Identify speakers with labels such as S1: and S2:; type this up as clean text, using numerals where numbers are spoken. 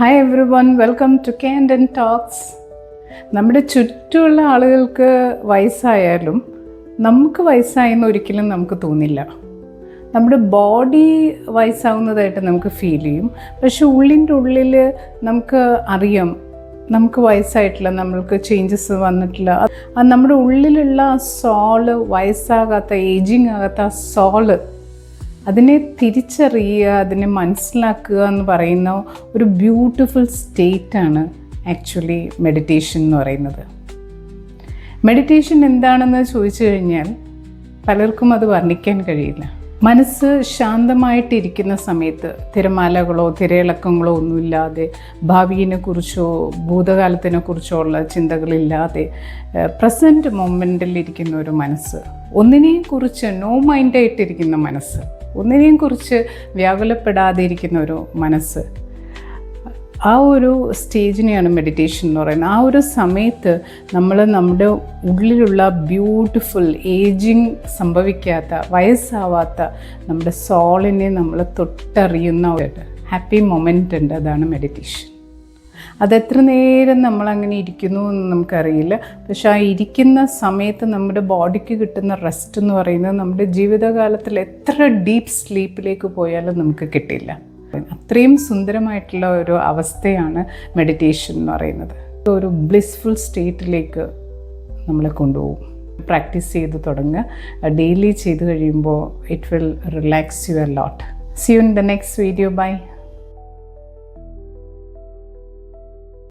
S1: Hi everyone, welcome to കാൻഡൻ talks. നമ്മുടെ ചുറ്റുമുള്ള ആളുകൾക്ക് വയസ്സായാലും നമുക്ക് വയസ്സായെന്ന് ഒരിക്കലും നമുക്ക് തോന്നില്ല. നമ്മുടെ ബോഡി വയസ്സാവുന്നതായിട്ട് നമുക്ക് ഫീൽ ചെയ്യും. പക്ഷെ ഉള്ളിൻ്റെ ഉള്ളിൽ നമുക്ക് അറിയാം നമുക്ക് വയസ്സായിട്ടില്ല, നമ്മൾക്ക് ചേഞ്ചസ് വന്നിട്ടില്ല. നമ്മുടെ ഉള്ളിലുള്ള ആ സോള്, വയസ്സാകാത്ത ഏജിങ് ആകാത്ത ആ സോള്, അതിനെ തിരിച്ചറിയുക, അതിനെ മനസ്സിലാക്കുക എന്ന് പറയുന്ന ഒരു ബ്യൂട്ടിഫുൾ സ്റ്റേറ്റാണ് ആക്ച്വലി മെഡിറ്റേഷൻ എന്ന് പറയുന്നത്. മെഡിറ്റേഷൻ എന്താണെന്ന് ചോദിച്ചു കഴിഞ്ഞാൽ പലർക്കും അത് വർണ്ണിക്കാൻ കഴിയില്ല. മനസ്സ് ശാന്തമായിട്ടിരിക്കുന്ന സമയത്ത് തിരമാലകളോ തിരയിളക്കങ്ങളോ ഒന്നുമില്ലാതെ, ഭാവിയെക്കുറിച്ചോ ഭൂതകാലത്തിനെക്കുറിച്ചോ ഉള്ള ചിന്തകളില്ലാതെ പ്രസൻറ്റ് മൊമെൻറ്റിൽ ഇരിക്കുന്ന ഒരു മനസ്സ്, ഒന്നിനെയും കുറിച്ച് നോ മൈൻഡായിട്ടിരിക്കുന്ന മനസ്സ്, ഒന്നിനെയും കുറിച്ച് വ്യാകുലപ്പെടാതെ ഇരിക്കുന്ന ഒരു മനസ്സ്, ആ ഒരു സ്റ്റേജിനെയാണ് മെഡിറ്റേഷൻ എന്ന് പറയുന്നത്. ആ ഒരു സമയത്ത് നമ്മൾ നമ്മുടെ ഉള്ളിലുള്ള ബ്യൂട്ടിഫുൾ ഏജിങ് സംഭവിക്കാത്ത, വയസ്സാവാത്ത നമ്മുടെ സോളിനെ നമ്മൾ തൊട്ടറിയുന്ന ഒരു ഹാപ്പി മൊമെൻ്റ് ഉണ്ട്. അതാണ് മെഡിറ്റേഷൻ. അതെത്ര നേരം നമ്മളങ്ങനെ ഇരിക്കുന്നു എന്ന് നമുക്കറിയില്ല. പക്ഷെ ആ ഇരിക്കുന്ന സമയത്ത് നമ്മുടെ ബോഡിക്ക് കിട്ടുന്ന റെസ്റ്റ് എന്ന് പറയുന്നത് നമ്മുടെ ജീവിതകാലത്തിൽ എത്ര ഡീപ്പ് സ്ലീപ്പിലേക്ക് പോയാലും നമുക്ക് കിട്ടില്ല. അത്രയും സുന്ദരമായിട്ടുള്ള ഒരു അവസ്ഥയാണ് മെഡിറ്റേഷൻ എന്ന് പറയുന്നത്. ഒരു ബ്ലിസ്ഫുൾ സ്റ്റേറ്റിലേക്ക് നമ്മളെ കൊണ്ടുപോകും. പ്രാക്ടീസ് ചെയ്ത് തുടങ്ങുക. ഡെയിലി ചെയ്ത് കഴിയുമ്പോൾ it will relax you a lot. See you in the next video. By.